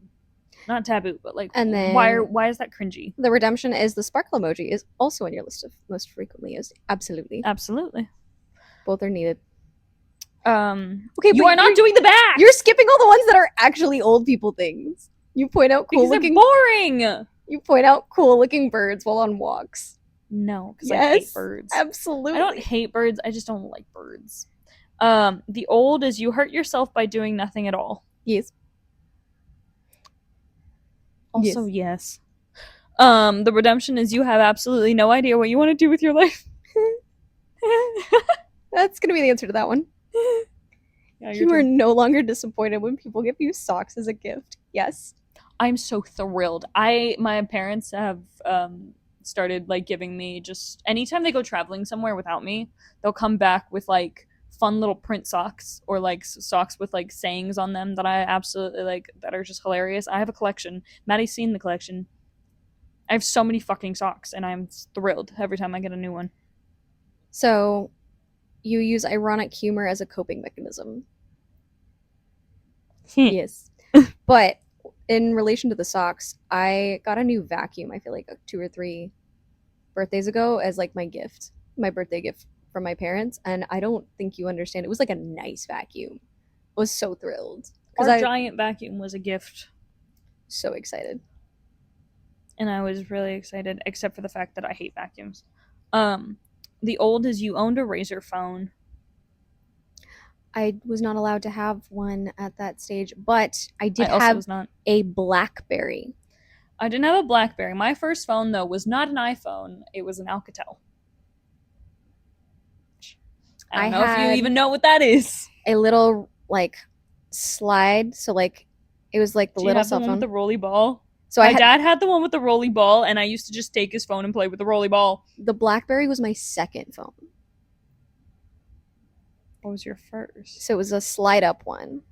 Not taboo, but like, And then why is that cringy? the redemption is the sparkle emoji is also on your list of most frequently used. Absolutely. Absolutely. Both are needed. Okay, you but are not doing the back. You're skipping all the ones that are actually old people things. You point out cool because looking they're boring. You point out cool looking birds while on walks. No, because I Yes, hate birds. Absolutely. I don't hate birds. I just don't like birds. The old is you hurt yourself by doing nothing at all. Yes. Also, yes. The redemption is you have absolutely no idea what you want to do with your life. That's gonna be the answer to that one. Yeah, You are no longer disappointed when people give you socks as a gift. Yes. I'm so thrilled. My parents have started like giving me just anytime they go traveling somewhere without me, they'll come back with like fun little print socks or like socks with like sayings on them that I absolutely like that are just hilarious. I have a collection. Maddie's seen the collection. I have so many fucking socks and I'm thrilled every time I get a new one. So you use ironic humor as a coping mechanism. Yes. But in relation to the socks, I got a new vacuum, I feel like 2 or 3 birthdays ago as like my gift, my birthday gift from my parents. And I don't think you understand. It was like a nice vacuum. I was so thrilled. Our giant vacuum was a gift. So excited. And I was really excited, except for the fact that I hate vacuums. The old is you owned a Razor phone. I was not allowed to have one at that stage, but I did also have was not. a BlackBerry. I didn't have a BlackBerry. My first phone, though, was not an iPhone. It was an Alcatel. I don't know if you even know what that is. A little, like, slide. So, like, it was like the little cell phone. The one phone. with the rolly ball? So my dad had the one with the rolly ball, and I used to just take his phone and play with the rolly ball. The BlackBerry was my second phone. What was your first? So it was a slide up one.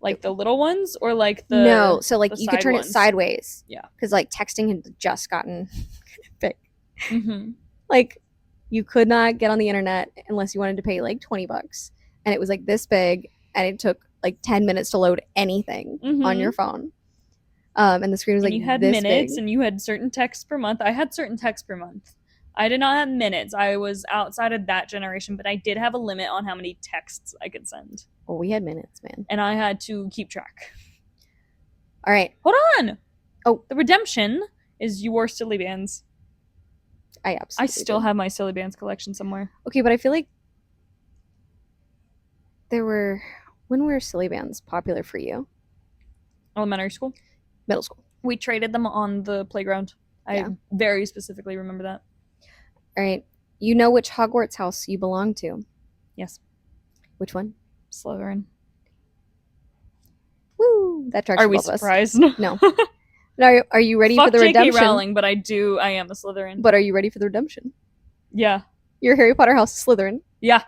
Like the little ones or like No, so like the you could side turn ones? it sideways. Yeah. Because like texting had just gotten big. Mm-hmm. Like you could not get on the internet unless you wanted to pay like $20. And it was like this big and it took like 10 minutes to load anything on your phone. And the screen was And like you had this minutes big. and you had certain texts per month. I had certain texts per month. I did not have minutes. I was outside of that generation, but I did have a limit on how many texts I could send. Well, we had minutes, man. And I had to keep track. All right. Hold on. Oh. The redemption is you wore silly bands. I absolutely still did. have my silly bands collection somewhere. Okay, but I feel like when were silly bands popular for you? Elementary school. Middle school. We traded them on the playground. Yeah. I very specifically remember that. All right. You know which Hogwarts house you belong to? Yes. Which one? Slytherin. Woo! That tracks Are for we both of us. surprised? No. Now, are you ready Fuck for the J.K. redemption? Rowling, but I am a Slytherin. But are you ready for the redemption? Yeah. Your Harry Potter house is Slytherin. Yeah.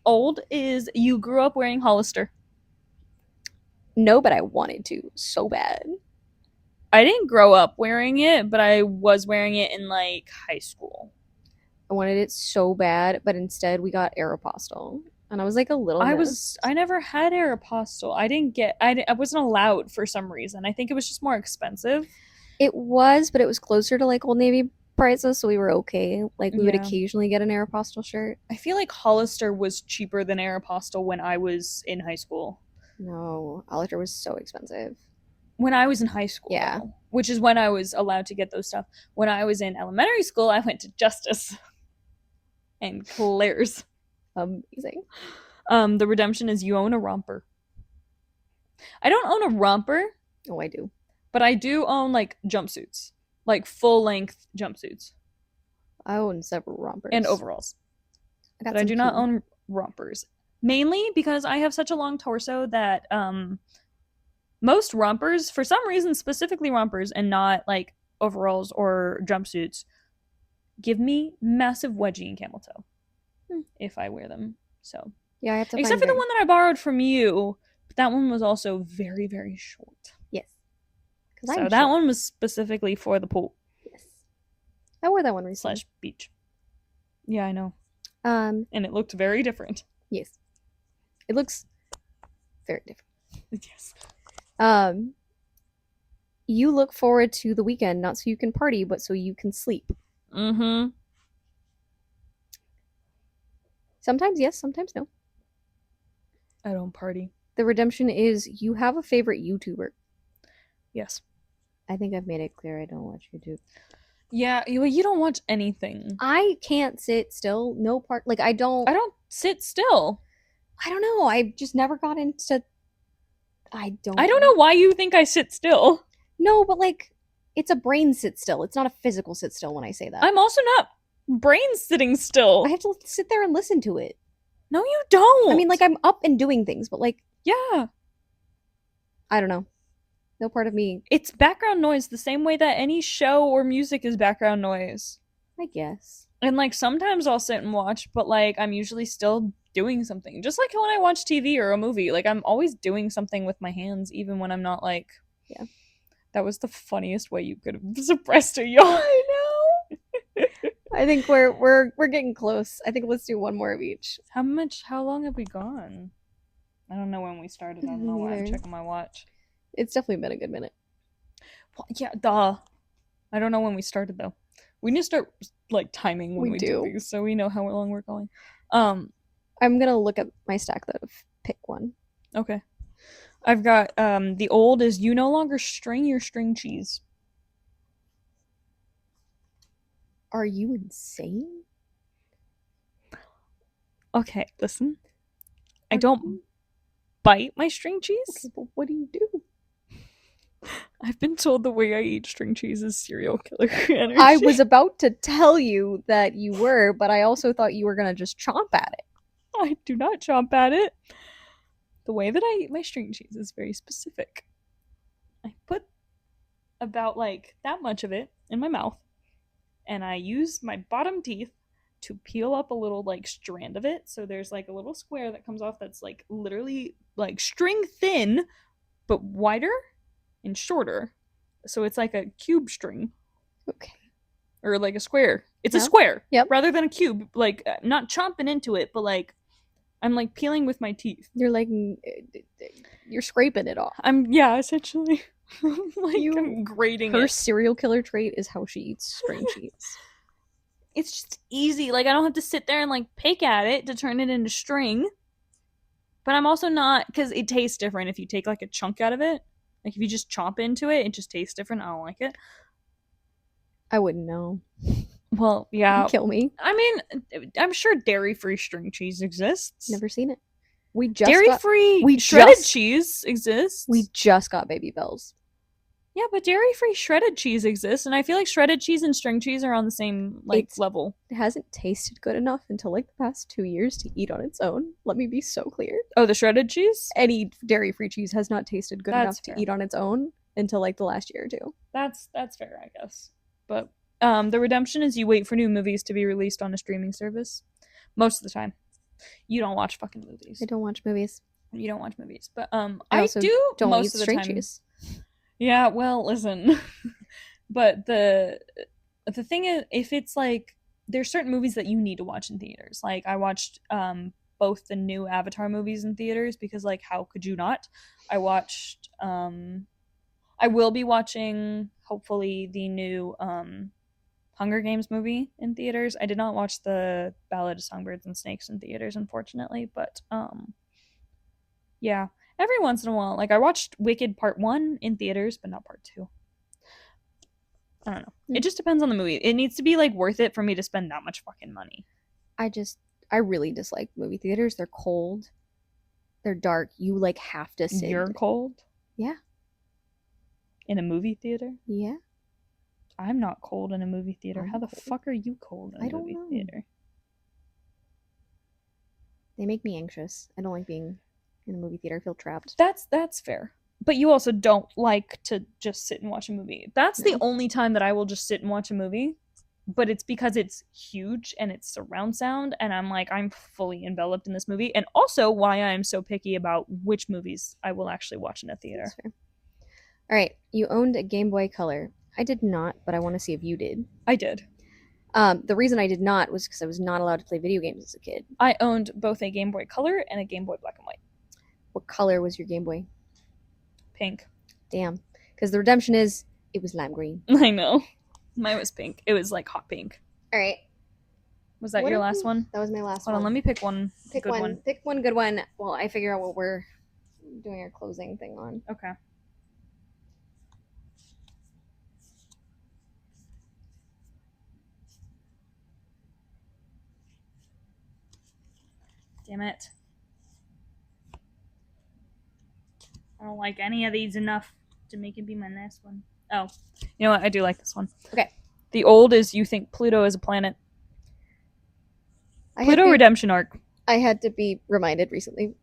Old is you grew up wearing Hollister. No, but I wanted to so bad. I didn't grow up wearing it, but I was wearing it in like high school. I wanted it so bad, but instead we got Aeropostale. And I was like a little I never had Aeropostale. I wasn't allowed for some reason. I think it was just more expensive. It was, but it was closer to like Old Navy prices, so we were okay. Like we would Yeah. occasionally get an Aeropostale shirt. I feel like Hollister was cheaper than Aeropostale when I was in high school. No, Hollister was so expensive. When I was in high school, Yeah. though, which is when I was allowed to get those stuff. When I was in elementary school, I went to Justice and Claire's. Amazing. The redemption is you own a romper. I don't own a romper. Oh, I do. But I do own like jumpsuits, like full length jumpsuits. I own several rompers and overalls. But I do not own rompers, mainly because I have such a long torso that most rompers, for some reason, specifically rompers and not like overalls or jumpsuits, give me massive wedgie and camel toe if I wear them. So yeah, I have to. Except for the one that I borrowed from you, but that one was also very, very short. Yes. So that one was specifically for the pool. Yes. I wore that one recently. / beach. Yeah, I know. And it looked very different. Yes. It looks very different. Yes. You look forward to the weekend, not so you can party, but so you can sleep. Mm-hmm. Sometimes yes, sometimes no. I don't party. The redemption is you have a favorite YouTuber. Yes. I think I've made it clear I don't watch YouTube. Yeah, you don't watch anything. I can't sit still. No part. Like, I don't sit still. I don't know. I just never got into. I don't know why you think I sit still. No, but like, it's a brain sit still. It's not a physical sit still when I say that. I'm also not brain sitting still. I have to sit there and listen to it. No, you don't. I mean, like, I'm up and doing things, but like, yeah. I don't know. No part of me. It's background noise the same way that any show or music is background noise. I guess. And like sometimes I'll sit and watch, but like I'm usually still doing something. Just like when I watch TV or a movie, like I'm always doing something with my hands, even when I'm not like. Yeah. That was the funniest way you could have suppressed a yawn. I know. I think we're getting close. I think let's do one more of each. How long have we gone? I don't know when we started. I don't know why I'm checking my watch. It's definitely been a good minute. Well, yeah, duh. I don't know when we started though. We need to start like timing when we do these, so we know how long we're going. I'm gonna look at my stack though. Pick one. Okay. I've got the old is you no longer string your string cheese. Are you insane? Okay, listen. I don't bite my string cheese. Okay, but what do you do? I've been told the way I eat string cheese is serial killer energy. I was about to tell you that you were, but I also thought you were gonna just chomp at it. I do not chomp at it. The way that I eat my string cheese is very specific. I put about like that much of it in my mouth, and I use my bottom teeth to peel up a little like strand of it. So there's like a little square that comes off that's like literally like string thin, but wider and shorter. So it's like a cube string. Okay. Or like a square. It's a Yeah. square. Yep. Rather than a cube. Like, not chomping into it, but like, I'm like peeling with my teeth. You're like, you're scraping it off. Yeah, essentially. Like, You- I'm grating Her it. serial killer trait is how she eats string cheese. It's just easy. Like, I don't have to sit there and like pick at it to turn it into string. But I'm also not, because it tastes different if you take like a chunk out of it. Like, if you just chomp into it, it just tastes different. I don't like it. I wouldn't know. Well, yeah. Kill me. I mean, I'm sure dairy-free string cheese exists. Never seen it. We just Dairy-free shredded cheese exists. We just got Baby Bells. Yeah, but dairy-free shredded cheese exists, and I feel like shredded cheese and string cheese are on the same level. It hasn't tasted good enough until like the past 2 years to eat on its own. Let me be so clear. Oh, the shredded cheese? Any dairy-free cheese has not tasted good enough fair. to eat on its own until like the last year or two. That's fair, I guess. But the redemption is you wait for new movies to be released on a streaming service. Most of the time. You don't watch fucking movies. I don't watch movies. You don't watch movies. But I also do don't most eat of the string time. cheese. Yeah, well, listen. But the thing is, if it's like, there's certain movies that you need to watch in theaters. Like, I watched both the new Avatar movies in theaters because, like, how could you not? I watched, I will be watching, hopefully, the new Hunger Games movie in theaters. I did not watch the Ballad of Songbirds and Snakes in theaters, unfortunately, but yeah. Every once in a while, like, I watched Wicked Part 1 in theaters, but not Part 2. I don't know. It just depends on the movie. It needs to be, like, worth it for me to spend that much fucking money. I really dislike movie theaters. They're cold. They're dark. You, like, have to sit. You're cold? Yeah. In a movie theater? Yeah. I'm not cold in a movie theater. I'm How the cold. fuck are you cold in a movie theater? They make me anxious. I don't like being in a movie theater. I feel trapped. That's fair. But you also don't like to just sit and watch a movie. That's the only time that I will just sit and watch a movie. But it's because it's huge and it's surround sound, and I'm like, I'm fully enveloped in this movie. And also why I'm so picky about which movies I will actually watch in a theater. That's fair. All right. You owned a Game Boy Color. I did not, but I want to see if you did. I did. The reason I did not was because I was not allowed to play video games as a kid. I owned both a Game Boy Color and a Game Boy Black and White. What color was your Game Boy? Pink. Damn. Because the redemption is, it was lime green. I know. Mine was pink. It was like hot pink. All right. Was that your last one? That was my last one. Hold on, let me pick one. Pick one. Pick one good one while I figure out what we're doing our closing thing on. Okay. Damn it. I don't like any of these enough to make it be my last one. Oh, you know what? I do like this one. Okay. The old is you think Pluto is a planet. Pluto redemption arc. I had to be reminded recently.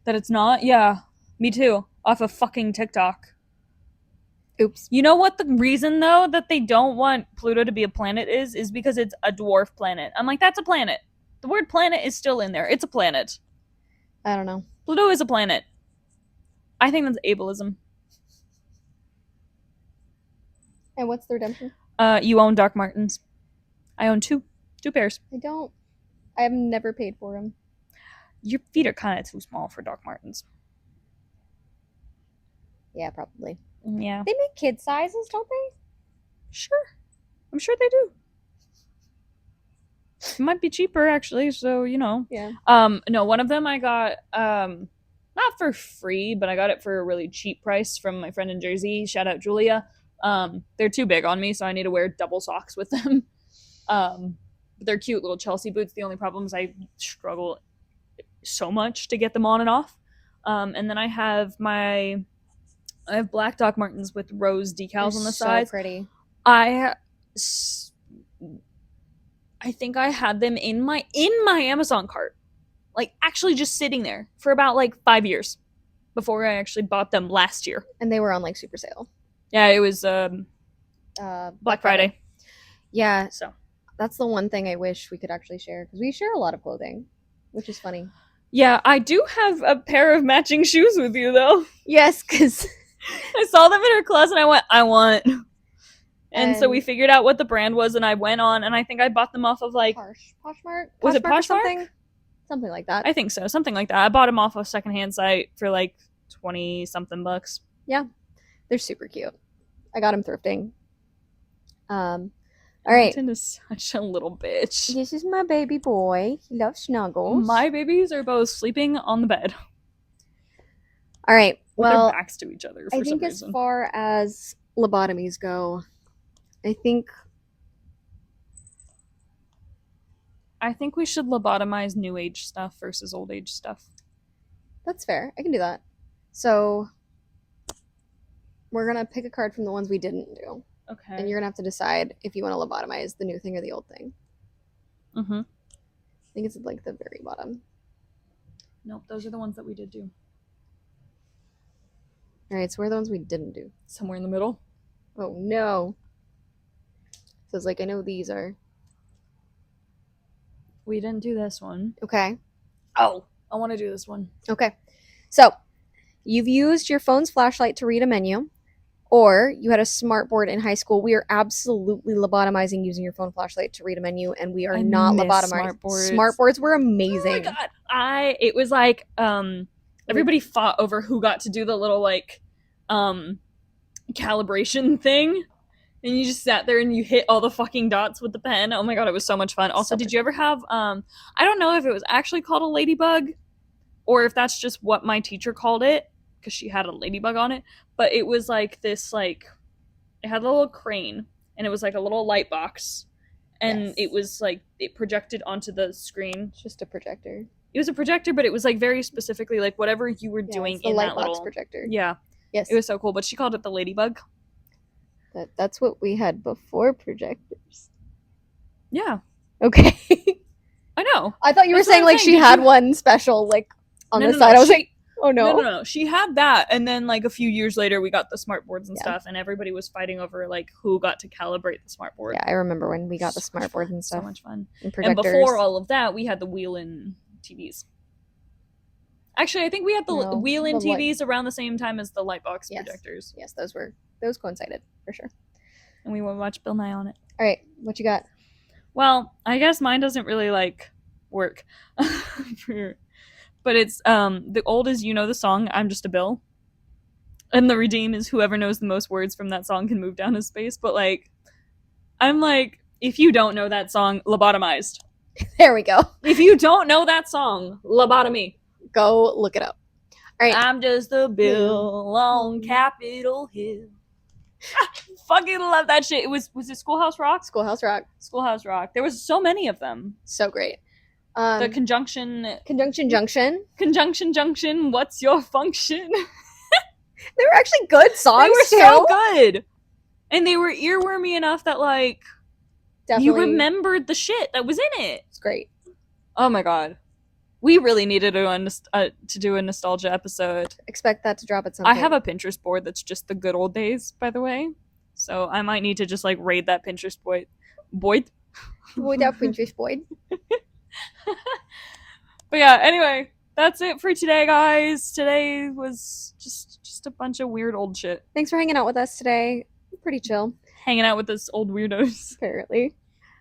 That it's not? Yeah. Me too. Off of fucking TikTok. Oops. You know what the reason, though, that they don't want Pluto to be a planet is because it's a dwarf planet. I'm like, that's a planet. The word planet is still in there. It's a planet. I don't know. Pluto is a planet. I think that's ableism. And what's the redemption? You own Doc Martens. I own two pairs. I don't. I've never paid for them. Your feet are kind of too small for Doc Martens. Yeah, probably. Yeah. They make kid sizes, don't they? Sure. I'm sure they do. It might be cheaper, actually, so, you know. Yeah. No, one of them I got, not for free, but I got it for a really cheap price from my friend in Jersey. Shout out Julia. They're too big on me, so I need to wear double socks with them. But they're cute little Chelsea boots. The only problem is I struggle so much to get them on and off. And then I have black Doc Martens with rose decals on the sides. So pretty. I think I had them in my Amazon cart, like actually just sitting there for about like 5 years before I actually bought them last year. And they were on like super sale. Yeah, it was Black Friday. Yeah. So That's the one thing I wish we could actually share because we share a lot of clothing, which is funny. Yeah, I do have a pair of matching shoes with you though. Yes, because I saw them in her closet and I went, I want. And so we and figured out what the brand was, and I went on, and I think I bought them off of like, Poshmark, was it Poshmark or Poshmark? something like that. I think so, something like that. I bought them off a secondhand site for like 20 something bucks. Yeah, they're super cute. I got them thrifting. All right. Hamilton is such a little bitch. This is my baby boy. He loves snuggles. My babies are both sleeping on the bed. All right. With Well, their backs to each other for I some think as reason. far as lobotomies go, I think we should lobotomize new age stuff versus old age stuff. that's fair. I can do that. So we're gonna pick a card from the ones we didn't do. Okay. And you're gonna have to decide if you want to lobotomize the new thing or the old thing. Mm-hmm. I think it's like the very bottom. Nope, those are the ones that we did do. All right, so where are the ones we didn't do? Somewhere in the middle. Oh no. So it's like I know these are We didn't do this one. okay. Oh, I want to do this one. Okay. So you've used your phone's flashlight to read a menu, or you had a smart board in high school. We are absolutely lobotomizing using your phone flashlight to read a menu, and we are I not miss lobotomizing. smartboards. Smart boards were Oh my amazing. god. It was like everybody fought over who got to do the little like calibration thing. And you just sat there and you hit all the fucking dots with the pen. Oh my god, it was so much fun. Also, did you ever have I don't know if it was actually called a ladybug or if that's just what my teacher called it because she had a ladybug on it, but it was like this like it had a little crane and it was like a little light box and Yes. it was like it projected onto the screen. It's just a projector. It was a projector, but it was like very specifically like whatever you were doing it's the in light that box little projector. Yeah. Yes. It was so cool, but she called it the ladybug. That's what we had before projectors. Yeah. Okay. I know. I thought you were That's what saying I'm like saying. she Did had you- one special like on No, the no, side. no, I was she- like, oh no. No. She had that, and then like a few years later, we got the smart boards and Yeah. stuff, and everybody was fighting over like who got to calibrate the smart board. Yeah, I remember when we got the So smart much boards fun, and stuff. So much fun. And projectors. And before all of that, we had the wheel-in TVs. Actually, I think we had the No, wheel-in the light- TVs around the same time as the lightbox Yes. projectors, Yes, those coincided for sure. and we would watch Bill Nye on it. All right, what you got? Well, I guess mine doesn't really like work, but it's the old is you know the song I'm Just a Bill, and the redeem is whoever knows the most words from that song can move down a space. But like, I'm like, if you don't know that song, lobotomized. There we go. If you don't know that song, lobotomy. Go look it up. All right. I'm just a bill on Capitol Hill. Fucking love that shit. Was it Schoolhouse Rock? Schoolhouse Rock. Schoolhouse Rock. There was so many of them. So great. The conjunction junction. What's your function? They were actually good songs They were too. so good, and they were earwormy enough that like Definitely. you remembered the shit that was in it. It's great. Oh my god, we really needed to do a nostalgia episode. Expect that to drop at some I point. have a Pinterest board that's just the good old days, by the way. So I might need to just like raid that Pinterest board. Boyd out Pinterest Boyd. But yeah, anyway, that's it for today, guys. Today was just a bunch of weird old shit. Thanks for hanging out with us today. Pretty chill, Hanging out with us old weirdos. apparently.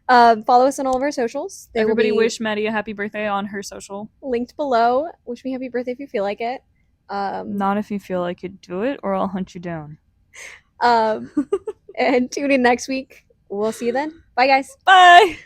Follow us on all of our socials. They will Everybody be wish Maddie a happy birthday on her social. linked below. Wish me happy birthday if you feel like it. Not if you feel like it, do it, or I'll hunt you down. And tune in next week. We'll see you then. Bye, guys. Bye!